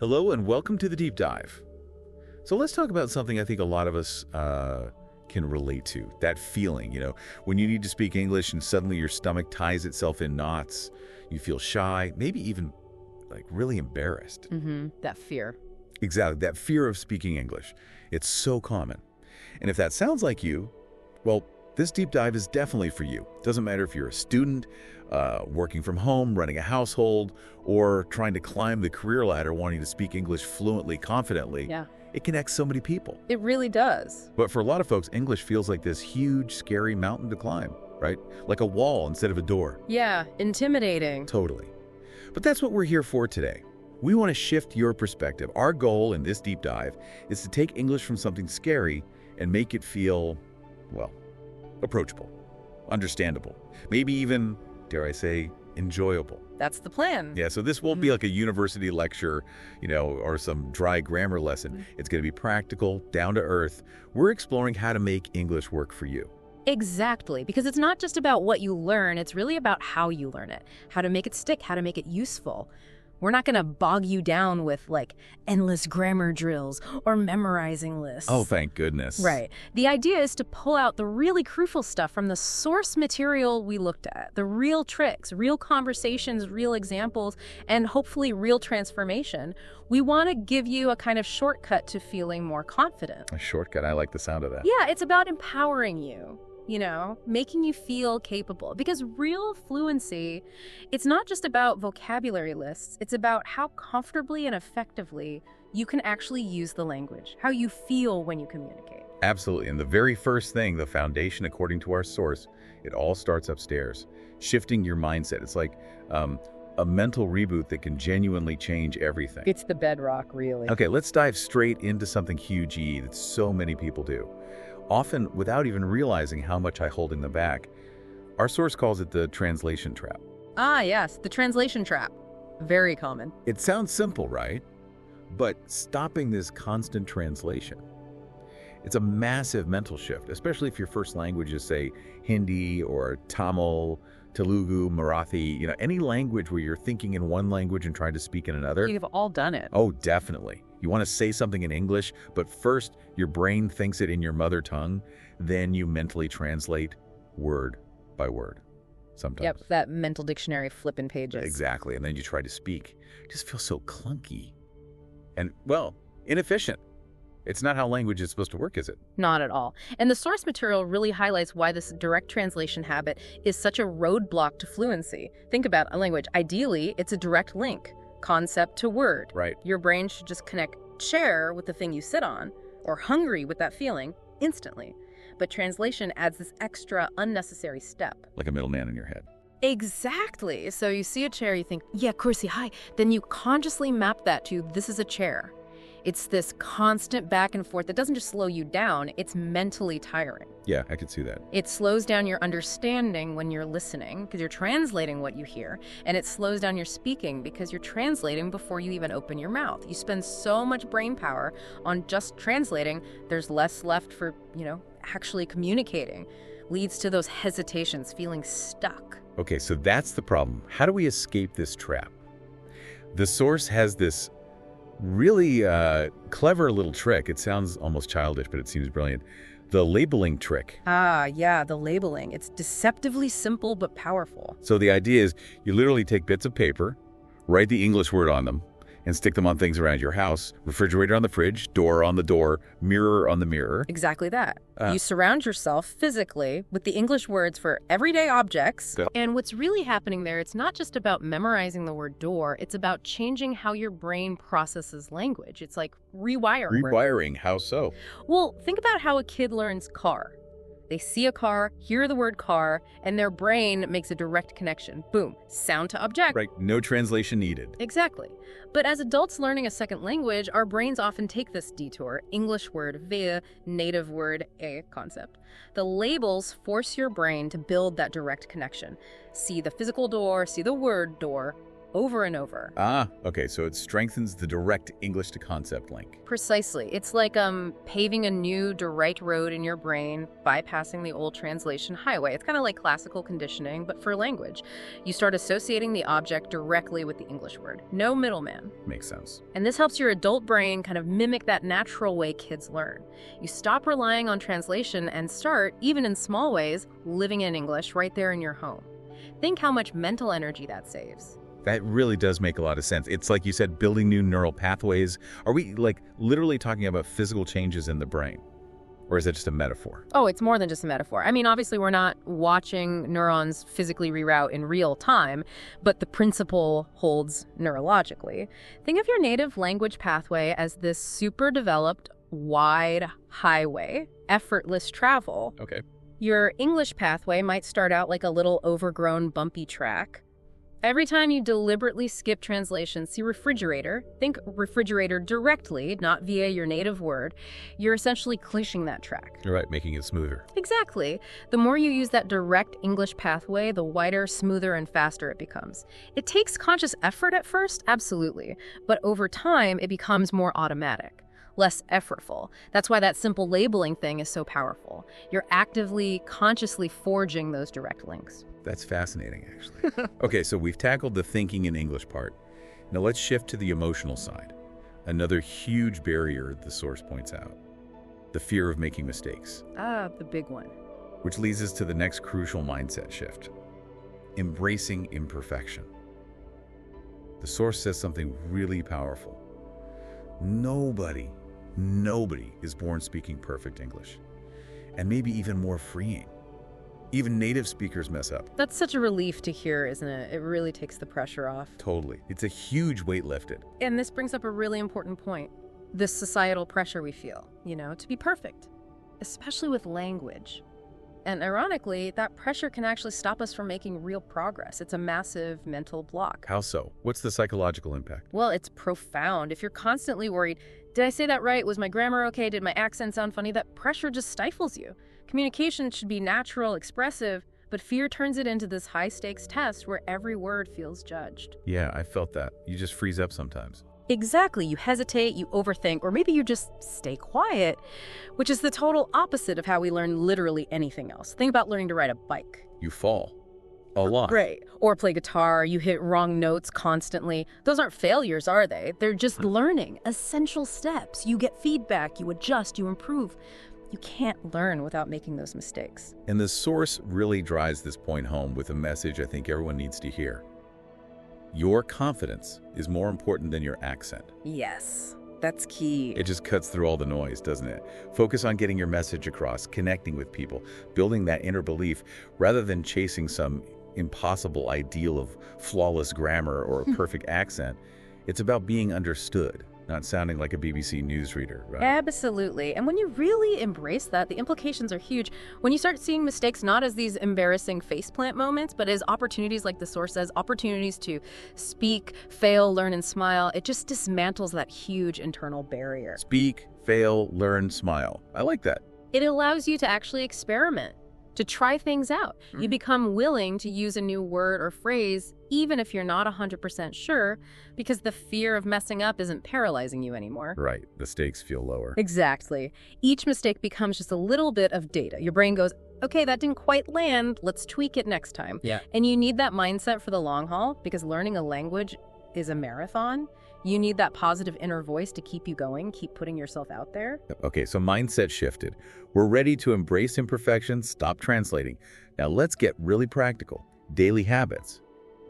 Hello and welcome to the Deep Dive. So let's talk about something I think a lot of us can relate to. That feeling, when you need to speak English and suddenly your stomach ties itself in knots, you feel shy, maybe even like really embarrassed. That fear. Exactly, that fear of speaking English. It's so common. And if that sounds like you, well, this deep dive is definitely for you. Doesn't matter if you're a student, working from home, running a household, or trying to climb the career ladder wanting to speak English fluently, confidently. Yeah. It connects so many people. It really does. But for a lot of folks, English feels like this huge, scary mountain to climb, right? Like a wall instead of a door. Yeah, intimidating. Totally. But that's what we're here for today. We want to shift your perspective. Our goal in this deep dive is to take English from something scary and make it feel, well, approachable, understandable, maybe even, dare I say, enjoyable. That's the plan. Yeah, so this won't be like a university lecture, or some dry grammar lesson. It's going to be practical, down to earth. We're exploring how to make English work for you. Exactly, because it's not just about what you learn, it's really about how you learn it, how to make it stick, how to make it useful. We're not going to bog you down with, endless grammar drills or memorizing lists. Oh, thank goodness. Right. The idea is to pull out the really crucial stuff from the source material we looked at, the real tricks, real conversations, real examples, and hopefully real transformation. We want to give you a kind of shortcut to feeling more confident. A shortcut. I like the sound of that. Yeah, it's about empowering you. Making you feel capable. Because real fluency, it's not just about vocabulary lists. It's about how comfortably and effectively you can actually use the language, how you feel when you communicate. Absolutely. And the very first thing, the foundation, according to our source, it all starts upstairs. Shifting your mindset. It's like a mental reboot that can genuinely change everything. It's the bedrock, really. Okay, let's dive straight into something huge that so many people do. Often without even realizing how much I holding them back. Our source calls it the translation trap. Ah, yes, the translation trap. Very common. It sounds simple, right? But stopping this constant translation, it's a massive mental shift, especially if your first language is, say, Hindi or Tamil, Telugu, Marathi, any language where you're thinking in one language and trying to speak in another. You've all done it. Oh, definitely. You want to say something in English, but first your brain thinks it in your mother tongue, then you mentally translate word by word sometimes. Yep, that mental dictionary flipping pages. Exactly, and then you try to speak. It just feels so clunky and, well, inefficient. It's not how language is supposed to work, is it? Not at all. And the source material really highlights why this direct translation habit is such a roadblock to fluency. Think about a language. Ideally, it's a direct link, concept to word. Right. Your brain should just connect chair with the thing you sit on, or hungry with that feeling, instantly. But translation adds this extra unnecessary step. Like a middleman in your head. Exactly. So you see a chair, you think, yeah, kursi, hi. Then you consciously map that to, this is a chair. It's this constant back and forth that doesn't just slow you down, it's mentally tiring. Yeah, I could see that. It slows down your understanding when you're listening, because you're translating what you hear, and it slows down your speaking because you're translating before you even open your mouth. You spend so much brain power on just translating, there's less left for, actually communicating. Leads to those hesitations, feeling stuck. Okay, so that's the problem. How do we escape this trap? The source has this really clever little trick. It sounds almost childish, but it seems brilliant. The labeling trick. Ah, yeah, the labeling. It's deceptively simple but powerful. So the idea is you literally take bits of paper, write the English word on them, and stick them on things around your house. Refrigerator on the fridge, door on the door, mirror on the mirror. Exactly that. You surround yourself physically with the English words for everyday objects. Yeah. And what's really happening there, it's not just about memorizing the word door, it's about changing how your brain processes language. It's like rewiring. Rewiring, how so? Well, think about how a kid learns car. They see a car, hear the word car, and their brain makes a direct connection. Boom, sound to object. Right, no translation needed. Exactly. But as adults learning a second language, our brains often take this detour, English word via native word a concept. The labels force your brain to build that direct connection. See the physical door, see the word door, over and over. Ah, okay, so it strengthens the direct English to concept link. Precisely. It's like paving a new direct road in your brain, bypassing the old translation highway. It's kind of like classical conditioning, but for language. You start associating the object directly with the English word. No middleman. Makes sense. And this helps your adult brain kind of mimic that natural way kids learn. You stop relying on translation and start, even in small ways, living in English right there in your home. Think how much mental energy that saves. That really does make a lot of sense. It's like you said, building new neural pathways. Are we like literally talking about physical changes in the brain? Or is it just a metaphor? Oh, it's more than just a metaphor. I mean, obviously we're not watching neurons physically reroute in real time, but the principle holds neurologically. Think of your native language pathway as this super developed, wide highway, effortless travel. Okay. Your English pathway might start out like a little overgrown, bumpy track. Every time you deliberately skip translation, see refrigerator, think refrigerator directly, not via your native word, you're essentially clinching that track. You're right, making it smoother. Exactly. The more you use that direct English pathway, the wider, smoother, and faster it becomes. It takes conscious effort at first, absolutely, but over time, it becomes more automatic. Less effortful. That's why that simple labeling thing is so powerful. You're actively, consciously forging those direct links. That's fascinating, actually. Okay, so we've tackled the thinking in English part. Now let's shift to the emotional side. Another huge barrier the source points out. The fear of making mistakes. Ah, the big one. Which leads us to the next crucial mindset shift. Embracing imperfection. The source says something really powerful. Nobody is born speaking perfect English. And maybe even more freeing. Even native speakers mess up. That's such a relief to hear, isn't it? It really takes the pressure off. Totally. It's a huge weight lifted. And this brings up a really important point. This societal pressure we feel, to be perfect, especially with language. And ironically, that pressure can actually stop us from making real progress. It's a massive mental block. How so? What's the psychological impact? Well, it's profound. If you're constantly worried, did I say that right? Was my grammar okay? Did my accent sound funny? That pressure just stifles you. Communication should be natural, expressive, but fear turns it into this high-stakes test where every word feels judged. Yeah, I felt that. You just freeze up sometimes. Exactly. You hesitate, you overthink, or maybe you just stay quiet, which is the total opposite of how we learn literally anything else. Think about learning to ride a bike. You fall. A lot. Right. Or play guitar, you hit wrong notes constantly. Those aren't failures, are they? They're just learning. Essential steps. You get feedback, you adjust, you improve. You can't learn without making those mistakes. And the source really drives this point home with a message I think everyone needs to hear. Your confidence is more important than your accent. Yes, that's key. It just cuts through all the noise, doesn't it? Focus on getting your message across, connecting with people, building that inner belief, rather than chasing some impossible ideal of flawless grammar or a perfect accent. It's about being understood, not sounding like a BBC newsreader, right? Absolutely. And when you really embrace that, the implications are huge. When you start seeing mistakes not as these embarrassing faceplant moments, but as opportunities, like the source says, opportunities to speak, fail, learn, and smile, it just dismantles that huge internal barrier. Speak, fail, learn, smile. I like that. It allows you to actually experiment, to try things out. You become willing to use a new word or phrase, even if you're not 100% sure, because the fear of messing up isn't paralyzing you anymore. Right. The stakes feel lower. Exactly. Each mistake becomes just a little bit of data. Your brain goes, okay, that didn't quite land. Let's tweak it next time. Yeah. And you need that mindset for the long haul, because learning a language is a marathon. You need that positive inner voice to keep you going, keep putting yourself out there. Okay, so mindset shifted. We're ready to embrace imperfection, stop translating. Now let's get really practical. Daily habits.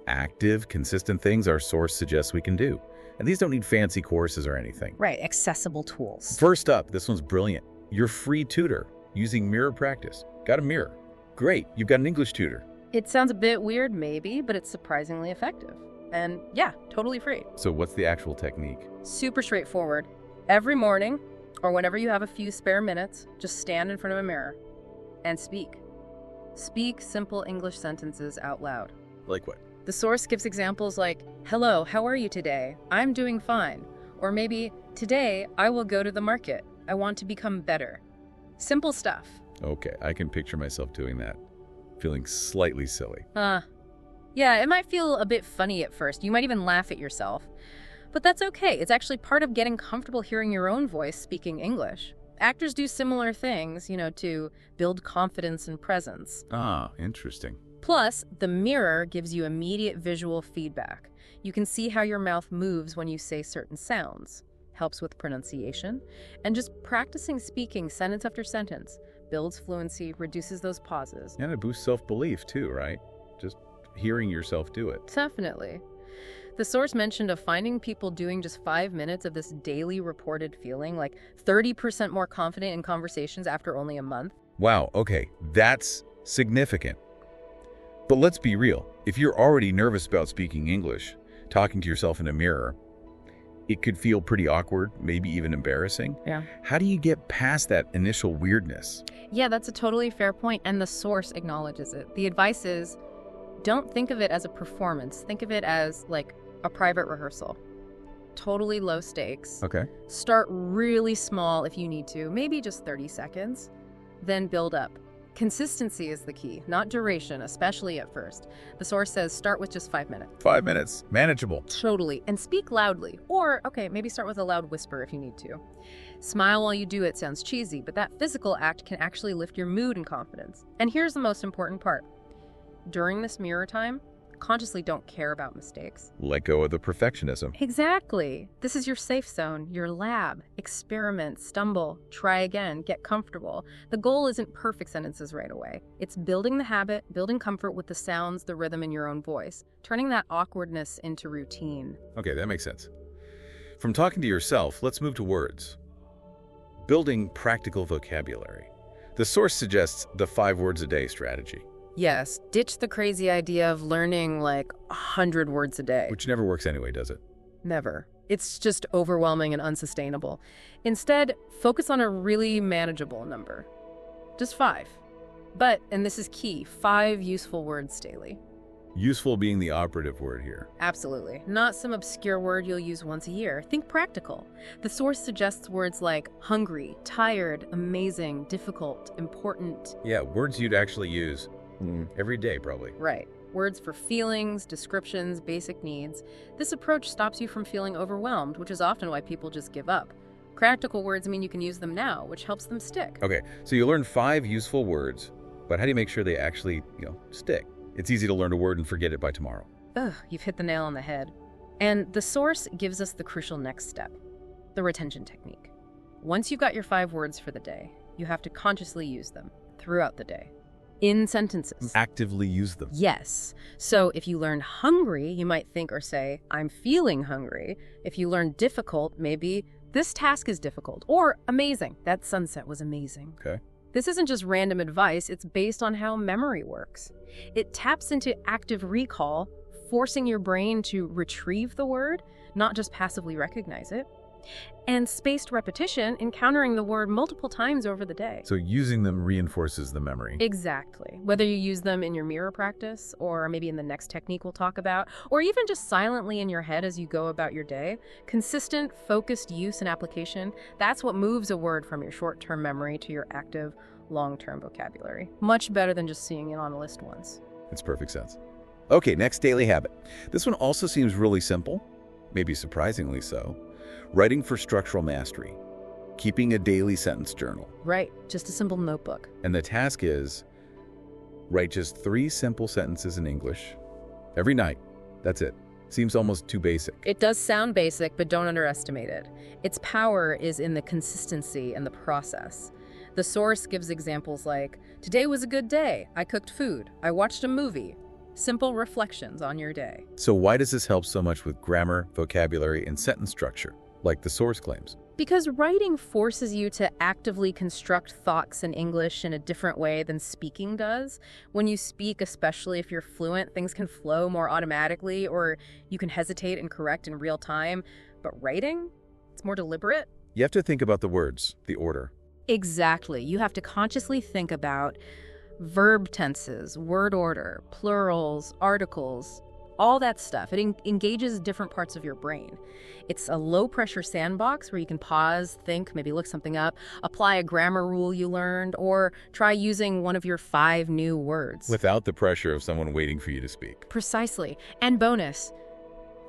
Active, consistent things our source suggests we can do. And these don't need fancy courses or anything. Right, accessible tools. First up, this one's brilliant. Your free tutor using mirror practice. Got a mirror. Great, you've got an English tutor. It sounds a bit weird maybe, but it's surprisingly effective. And yeah, totally free. So what's the actual technique? Super straightforward. Every morning, or whenever you have a few spare minutes, just stand in front of a mirror and speak. Speak simple English sentences out loud. Like what? The source gives examples like, hello, how are you today? I'm doing fine. Or maybe, today I will go to the market. I want to become better. Simple stuff. Okay, I can picture myself doing that. Feeling slightly silly. Yeah, it might feel a bit funny at first. You might even laugh at yourself. But that's okay. It's actually part of getting comfortable hearing your own voice speaking English. Actors do similar things, to build confidence and presence. Ah, interesting. Plus, the mirror gives you immediate visual feedback. You can see how your mouth moves when you say certain sounds. Helps with pronunciation. And just practicing speaking sentence after sentence builds fluency, reduces those pauses. And it boosts self-belief too, right? Just hearing yourself do it. Definitely. The source mentioned of finding people doing just 5 minutes of this daily reported feeling, like 30% more confident in conversations after only a month. Wow, okay, that's significant. But let's be real. If you're already nervous about speaking English, talking to yourself in a mirror, it could feel pretty awkward, maybe even embarrassing. Yeah. How do you get past that initial weirdness? Yeah, that's a totally fair point, and the source acknowledges it. The advice is, don't think of it as a performance. Think of it as like a private rehearsal. Totally low stakes. Okay. Start really small if you need to, maybe just 30 seconds, then build up. Consistency is the key, not duration, especially at first. The source says start with just 5 minutes. 5 minutes, manageable. Totally, and speak loudly. Or, okay, maybe start with a loud whisper if you need to. Smile while you do it sounds cheesy, but that physical act can actually lift your mood and confidence. And here's the most important part. During this mirror time, consciously don't care about mistakes. Let go of the perfectionism. Exactly. This is your safe zone, your lab. Experiment, stumble, try again, get comfortable. The goal isn't perfect sentences right away. It's building the habit, building comfort with the sounds, the rhythm in your own voice, turning that awkwardness into routine. Okay, that makes sense. From talking to yourself, let's move to words. Building practical vocabulary. The source suggests the 5 words a day strategy. Yes, ditch the crazy idea of learning like 100 words a day. Which never works anyway, does it? Never. It's just overwhelming and unsustainable. Instead, focus on a really manageable number. Just 5. But, and this is key, 5 useful words daily. Useful being the operative word here. Absolutely. Not some obscure word you'll use once a year. Think practical. The source suggests words like hungry, tired, amazing, difficult, important. Yeah, words you'd actually use every day, probably. Right. Words for feelings, descriptions, basic needs. This approach stops you from feeling overwhelmed, which is often why people just give up. Practical words mean you can use them now, which helps them stick. Okay, so you learn 5 useful words, but how do you make sure they actually, stick? It's easy to learn a word and forget it by tomorrow. Ugh, you've hit the nail on the head. And the source gives us the crucial next step, the retention technique. Once you've got your 5 words for the day, you have to consciously use them throughout the day. In sentences. Actively use them. Yes. So if you learn hungry, you might think or say, I'm feeling hungry. If you learn difficult, maybe this task is difficult. Or amazing. That sunset was amazing. Okay. This isn't just random advice. It's based on how memory works. It taps into active recall, forcing your brain to retrieve the word, not just passively recognize it. And spaced repetition, encountering the word multiple times over the day. So using them reinforces the memory. Exactly. Whether you use them in your mirror practice, or maybe in the next technique we'll talk about, or even just silently in your head as you go about your day, consistent, focused use and application, that's what moves a word from your short-term memory to your active, long-term vocabulary. Much better than just seeing it on a list once. It's perfect sense. Okay, next daily habit. This one also seems really simple, maybe surprisingly so. Writing for structural mastery. Keeping a daily sentence journal. Right, just a simple notebook. And the task is, write just 3 simple sentences in English every night. That's it. Seems almost too basic. It does sound basic, but don't underestimate it. Its power is in the consistency and the process. The source gives examples like, today was a good day. I cooked food. I watched a movie. Simple reflections on your day. So why does this help so much with grammar, vocabulary, and sentence structure, like the source claims? Because writing forces you to actively construct thoughts in English in a different way than speaking does. When you speak, especially if you're fluent, things can flow more automatically, or you can hesitate and correct in real time. But writing, it's more deliberate. You have to think about the words, the order. Exactly. You have to consciously think about verb tenses, word order, plurals, articles. all that stuff. It engages different parts of your brain. It's a low-pressure sandbox where you can pause, think, maybe look something up, apply a grammar rule you learned, or try using one of your 5 new words. Without the pressure of someone waiting for you to speak. Precisely. And bonus,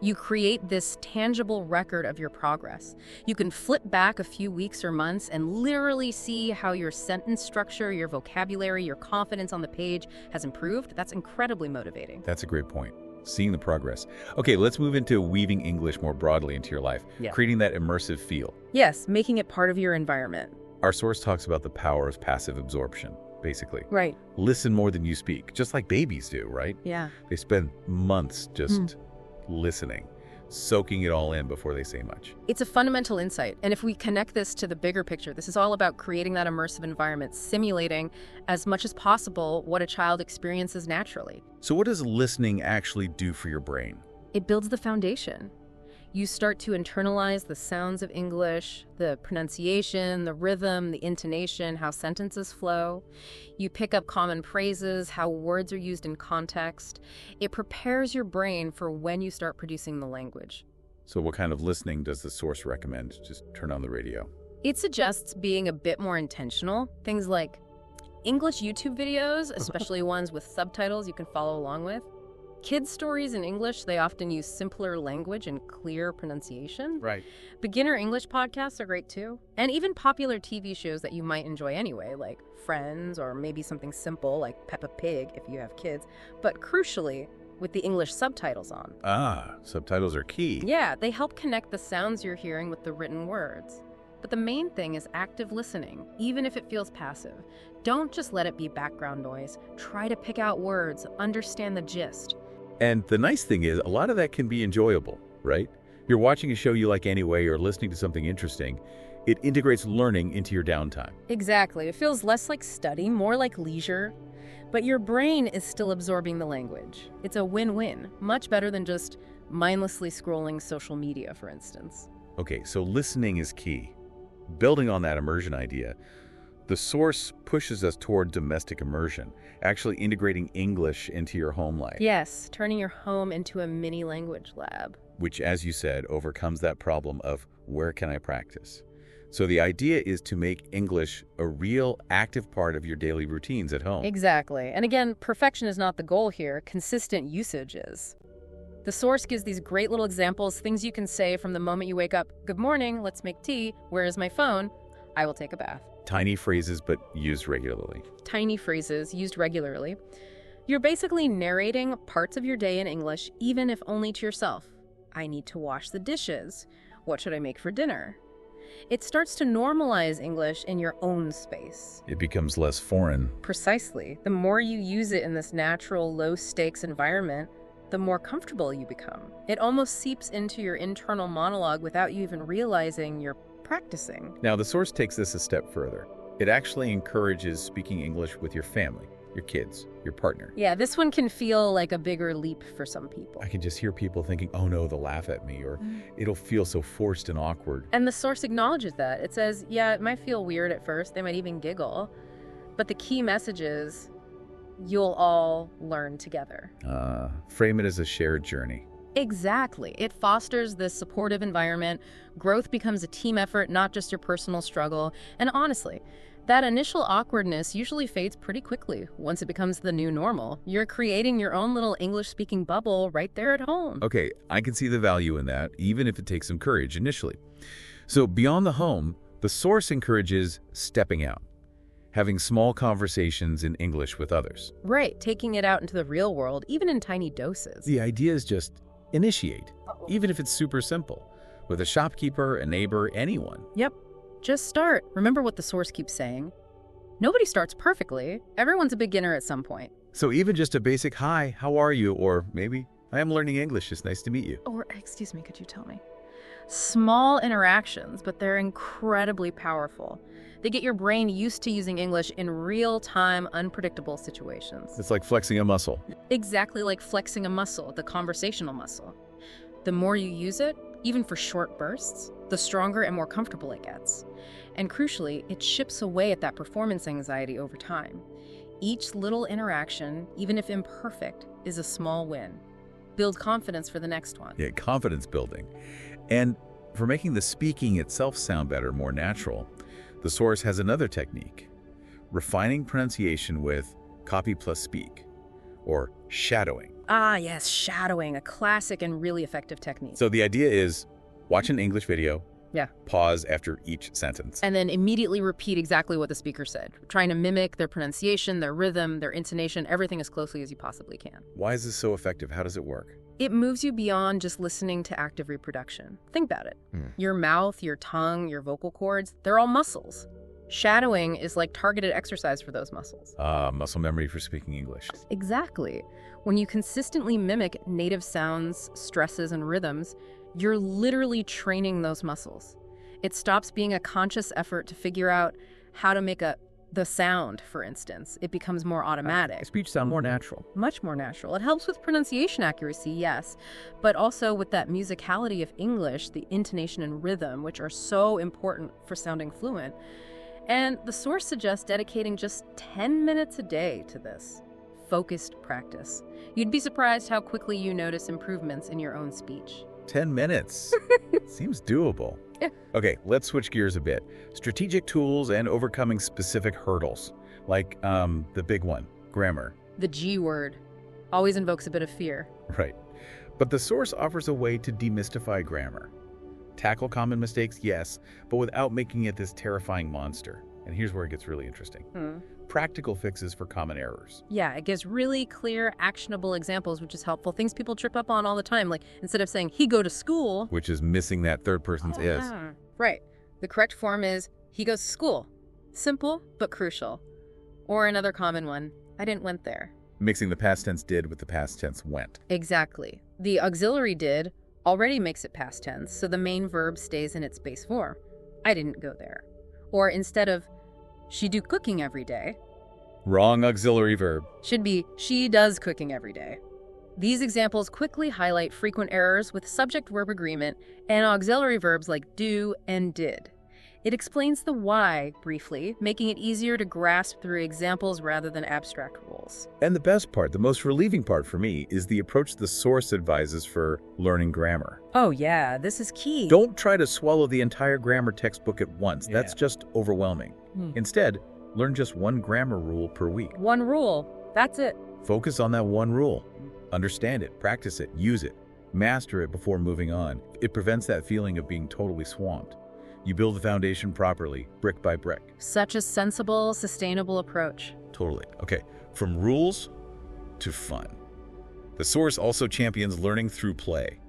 you create this tangible record of your progress. You can flip back a few weeks or months and literally see how your sentence structure, your vocabulary, your confidence on the page has improved. That's incredibly motivating. That's a great point. Seeing the progress. Okay, let's move into weaving English more broadly into your life, creating that immersive feel. Yes, making it part of your environment. Our source talks about the power of passive absorption, basically. Right. Listen more than you speak, just like babies do, right? Yeah. They spend months just listening, soaking it all in before they say much. It's a fundamental insight. And if we connect this to the bigger picture, this is all about creating that immersive environment, simulating as much as possible what a child experiences naturally. So what does listening actually do for your brain? It builds the foundation. You start to internalize the sounds of English, the pronunciation, the rhythm, the intonation, how sentences flow. You pick up common phrases, how words are used in context. It prepares your brain for when you start producing the language. So what kind of listening does the source recommend? Just turn on the radio. It suggests being a bit more intentional. Things like English YouTube videos, especially ones with subtitles you can follow along with. Kids' stories in English, they often use simpler language and clear pronunciation. Right. Beginner English podcasts are great too. And even popular TV shows that you might enjoy anyway, like Friends, or maybe something simple like Peppa Pig if you have kids. But crucially, with the English subtitles on. Ah, subtitles are key. Yeah, they help connect the sounds you're hearing with the written words. But the main thing is active listening, even if it feels passive. Don't just let it be background noise. Try to pick out words, understand the gist. And the nice thing is, a lot of that can be enjoyable, right? You're watching a show you like anyway, or listening to something interesting. It integrates learning into your downtime. Exactly. It feels less like study, more like leisure. But your brain is still absorbing the language. It's a win-win, much better than just mindlessly scrolling social media, for instance. Okay, so listening is key. Building on that immersion idea, the source pushes us toward domestic immersion, actually integrating English into your home life. Yes, turning your home into a mini language lab. Which, as you said, overcomes that problem of where can I practice? So the idea is to make English a real active part of your daily routines at home. Exactly. And again, perfection is not the goal here. Consistent usage is. The source gives these great little examples, things you can say from the moment you wake up. Good morning, let's make tea. Where is my phone? I will take a bath. Tiny phrases, but used regularly. Tiny phrases used regularly. You're basically narrating parts of your day in English, even if only to yourself. I need to wash the dishes. What should I make for dinner? It starts to normalize English in your own space. It becomes less foreign. Precisely. The more you use it in this natural, low-stakes environment, the more comfortable you become. It almost seeps into your internal monologue without you even realizing you're practicing. Now, the source takes this a step further. It actually encourages speaking English with your family, your kids, your partner. Yeah, this one can feel like a bigger leap for some people. I can just hear people thinking, oh no, they'll laugh at me, or it'll feel so forced and awkward. And the source acknowledges that. It says, yeah, it might feel weird at first. They might even giggle. But the key message is, you'll all learn together. Frame it as a shared journey. Exactly. It fosters this supportive environment. Growth becomes a team effort, not just your personal struggle. And honestly, that initial awkwardness usually fades pretty quickly once it becomes the new normal. You're creating your own little English-speaking bubble right there at home. Okay, I can see the value in that, even if it takes some courage initially. So beyond the home, the source encourages stepping out, having small conversations in English with others. Right, taking it out into the real world, even in tiny doses. The idea is just initiate, even if it's super simple, with a shopkeeper, a neighbor, anyone. Yep. Just start. Remember what the source keeps saying. Nobody starts perfectly. Everyone's a beginner at some point. So even just a basic hi, how are you? Or maybe, I am learning English, it's nice to meet you. Or, excuse me, could you tell me? Small interactions, but they're incredibly powerful. They get your brain used to using English in real-time, unpredictable situations. It's like flexing a muscle. Exactly like flexing a muscle, the conversational muscle. The more you use it, even for short bursts, the stronger and more comfortable it gets. And crucially, it chips away at that performance anxiety over time. Each little interaction, even if imperfect, is a small win. build confidence for the next one. Yeah, confidence building. And for making the speaking itself sound better, more natural, the source has another technique: refining pronunciation with copy plus speak, or shadowing. Ah, yes, shadowing, a classic and really effective technique. So the idea is watch an English video, Yeah. pause after each sentence. And then immediately repeat exactly what the speaker said, trying to mimic their pronunciation, their rhythm, their intonation, everything as closely as you possibly can. Why is this so effective? How does it work? It moves you beyond just listening to active reproduction. Think about it. Your mouth, your tongue, your vocal cords, they're all muscles. Shadowing is like targeted exercise for those muscles. Muscle memory for speaking English. Exactly. When you consistently mimic native sounds, stresses, and rhythms, you're literally training those muscles. It stops being a conscious effort to figure out how to make the sound, for instance. It becomes more automatic. Speech sound more natural. Much more natural. It helps with pronunciation accuracy, yes, but also with that musicality of English, the intonation and rhythm, which are so important for sounding fluent. And the source suggests dedicating just 10 minutes a day to this focused practice. You'd be surprised how quickly you notice improvements in your own speech. 10 minutes. Seems doable. Yeah. Okay, let's switch gears a bit. Strategic tools and overcoming specific hurdles, like the big one, grammar. The G word always invokes a bit of fear. Right. But the source offers a way to demystify grammar. Tackle common mistakes, yes, but without making it this terrifying monster. And here's where it gets really interesting. Practical fixes for common errors. Yeah, it gives really clear, actionable examples, which is helpful. Things people trip up on all the time, like instead of saying, he go to school. Which is missing that third person's is. Right. The correct form is, he goes to school. Simple, but crucial. Or another common one, I didn't went there. Mixing the past tense did with the past tense went. Exactly. The auxiliary did already makes it past tense, so the main verb stays in its base form. I didn't go there. Or instead of, she do cooking every day, Wrong auxiliary verb. should be, she does cooking every day. These examples quickly highlight frequent errors with subject-verb agreement and auxiliary verbs like do and did. It explains the why, briefly, making it easier to grasp through examples rather than abstract rules. And the best part, the most relieving part for me, is the approach the source advises for learning grammar. Oh yeah, this is key. Don't try to swallow the entire grammar textbook at once. That's just overwhelming. Instead, learn just one grammar rule per week. One rule, that's it. Focus on that one rule. Understand it, practice it, use it, master it before moving on. It prevents that feeling of being totally swamped. You build the foundation properly, brick by brick. Such a sensible, sustainable approach. Totally. Okay, from rules to fun. The source also champions learning through play,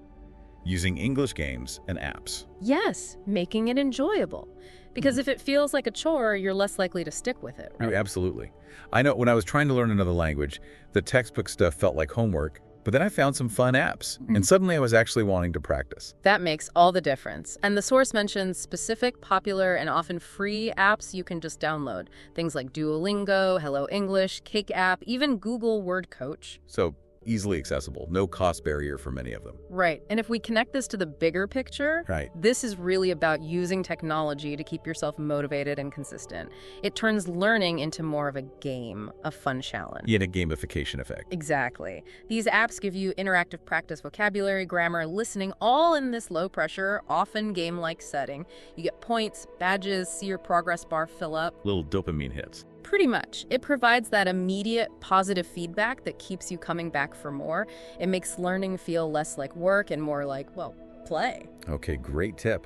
using English games and apps. Yes, making it enjoyable. Because if it feels like a chore, you're less likely to stick with it, right? Absolutely. I know when I was trying to learn another language, the textbook stuff felt like homework, but then I found some fun apps, and suddenly I was actually wanting to practice. That makes all the difference. And the source mentions specific, popular, and often free apps you can just download. Things like Duolingo, Hello English, Cake App, even Google Word Coach. So easily accessible, no cost barrier for many of them. Right. And if we connect this to the bigger picture, this is really about using technology to keep yourself motivated and consistent. It turns learning into more of a game, a fun challenge. Yet a gamification effect. Exactly. These apps give you interactive practice, vocabulary, grammar, listening, all in this low-pressure, often game-like setting. You get points, badges, see your progress bar fill up. Little dopamine hits. Pretty much. It provides that immediate positive feedback that keeps you coming back for more. It makes learning feel less like work and more like, well, play. Okay, great tip.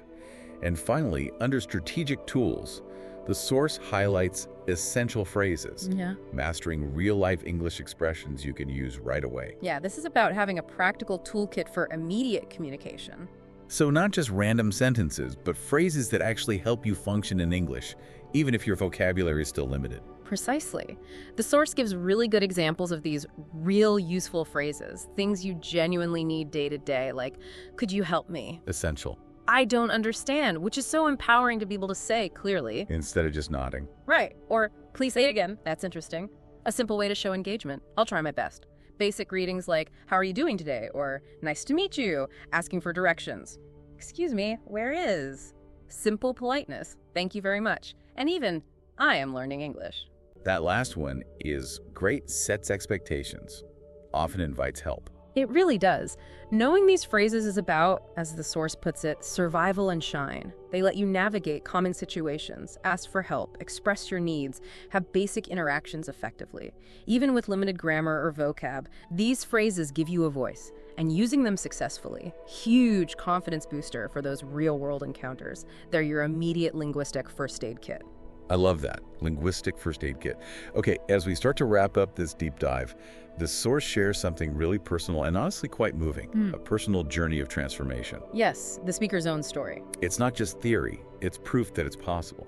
And finally, under strategic tools, the source highlights essential phrases, mastering real-life English expressions you can use right away. Yeah, this is about having a practical toolkit for immediate communication. So not just random sentences, but phrases that actually help you function in English, even if your vocabulary is still limited. Precisely. The source gives really good examples of these real useful phrases, things you genuinely need day to day, like, could you help me? Essential. I don't understand, which is so empowering to be able to say clearly. Instead of just nodding. Right. Or, please say it again. That's interesting. A simple way to show engagement. I'll try my best. Basic greetings like, how are you doing today? Or, nice to meet you. Asking for directions. Excuse me, where is? Simple politeness. Thank you very much. And even, I am learning English. That last one is great, sets expectations, often invites help. It really does. Knowing these phrases is about, as the source puts it, survival and shine. They let you navigate common situations, ask for help, express your needs, have basic interactions effectively. Even with limited grammar or vocab, these phrases give you a voice. And using them successfully, huge confidence booster for those real-world encounters. They're your immediate linguistic first aid kit. I love that. Linguistic first aid kit. Okay, as we start to wrap up this deep dive, the source shares something really personal and honestly quite moving, a personal journey of transformation. Yes, the speaker's own story. It's not just theory, it's proof that it's possible.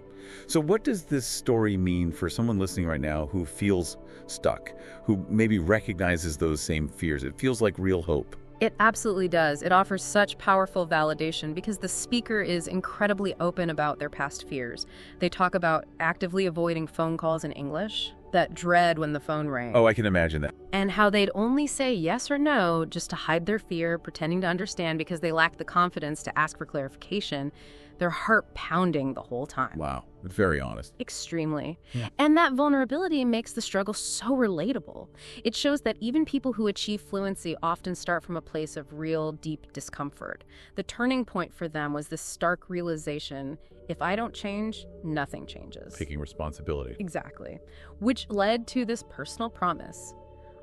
So what does this story mean for someone listening right now who feels stuck, who maybe recognizes those same fears? It feels like real hope. It absolutely does. It offers such powerful validation because the speaker is incredibly open about their past fears. They talk about actively avoiding phone calls in English, that dread when the phone rang. Oh, I can imagine that. And how they'd only say yes or no just to hide their fear, pretending to understand because they lack the confidence to ask for clarification. Their heart pounding the whole time. Wow, very honest. Extremely. Yeah. And that vulnerability makes the struggle so relatable. It shows that even people who achieve fluency often start from a place of real, deep discomfort. The turning point for them was this stark realization, if I don't change, nothing changes. Taking responsibility. Exactly. Which led to this personal promise.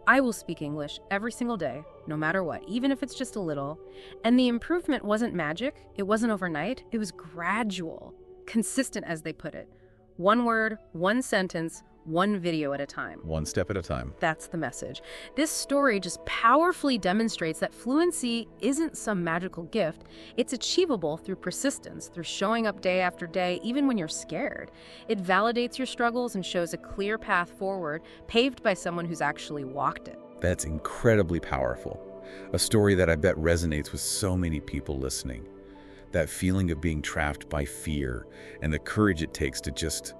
I will speak English every single day, no matter what, even if it's just a little. And the improvement wasn't magic, it wasn't overnight, it was gradual, consistent as they put it. One word, one sentence, one video at a time. One step at a time. That's the message. This story just powerfully demonstrates that fluency isn't some magical gift. It's achievable through persistence, through showing up day after day, even when you're scared. It validates your struggles and shows a clear path forward, paved by someone who's actually walked it. That's incredibly powerful. A story that I bet resonates with so many people listening. That feeling of being trapped by fear and the courage it takes to just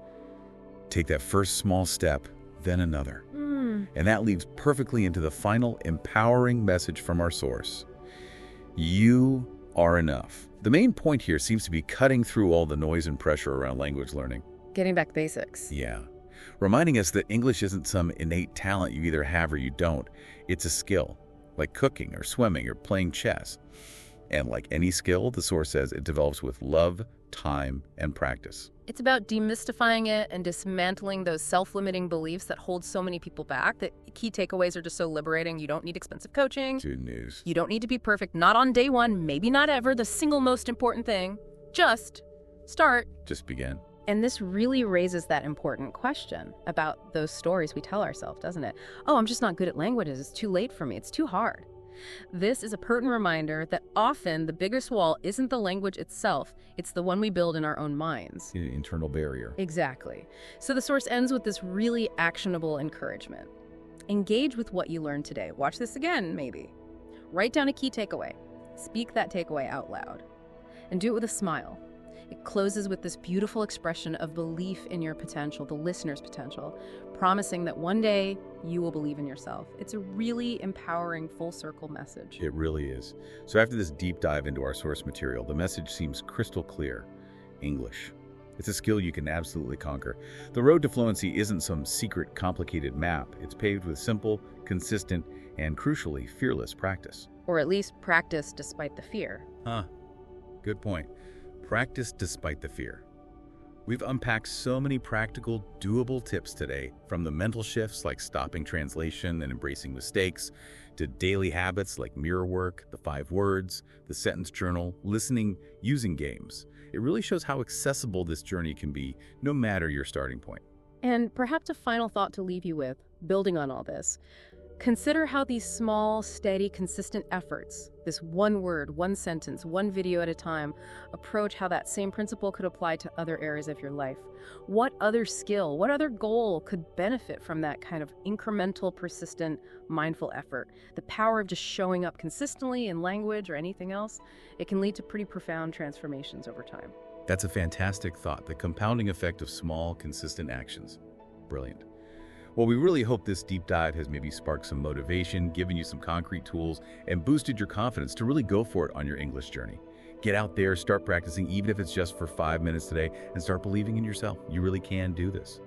take that first small step, then another. And that leads perfectly into the final empowering message from our source. You are enough. The main point here seems to be cutting through all the noise and pressure around language learning. Getting back to basics. Yeah. Reminding us that English isn't some innate talent you either have or you don't. It's a skill, like cooking or swimming or playing chess. And like any skill, the source says it develops with love, time, and practice. It's about demystifying it and dismantling those self-limiting beliefs that hold so many people back. The key takeaways are just so liberating. You don't need expensive coaching. Good news. You don't need to be perfect, not on day one, maybe not ever. The single most important thing, just start. Just begin. And this really raises that important question about those stories we tell ourselves, doesn't it? Oh, I'm just not good at languages. It's too late for me. It's too hard. This is a pertinent reminder that often the biggest wall isn't the language itself, it's the one we build in our own minds. The internal barrier. Exactly. So the source ends with this really actionable encouragement. Engage with what you learned today. Watch this again, maybe. Write down a key takeaway. Speak that takeaway out loud. And do it with a smile. It closes with this beautiful expression of belief in your potential, the listener's potential, promising that one day you will believe in yourself. It's a really empowering full circle message. It really is. So after this deep dive into our source material, the message seems crystal clear. English. It's a skill you can absolutely conquer. The road to fluency isn't some secret, complicated map. It's paved with simple, consistent, and crucially, fearless practice. Or at least practice despite the fear. Good point. Practice despite the fear. We've unpacked so many practical, doable tips today, from the mental shifts like stopping translation and embracing mistakes, to daily habits like mirror work, the 5 words, the sentence journal, listening, using games. It really shows how accessible this journey can be, no matter your starting point. And perhaps a final thought to leave you with, building on all this. Consider how these small, steady, consistent efforts, this one word, one sentence, one video at a time, approach how that same principle could apply to other areas of your life. What other skill, what other goal could benefit from that kind of incremental, persistent, mindful effort? The power of just showing up consistently in language or anything else, it can lead to pretty profound transformations over time. That's a fantastic thought, the compounding effect of small, consistent actions. Brilliant. Well, we really hope this deep dive has maybe sparked some motivation, given you some concrete tools, and boosted your confidence to really go for it on your English journey. Get out there, start practicing, even if it's just for 5 minutes today, and start believing in yourself. You really can do this.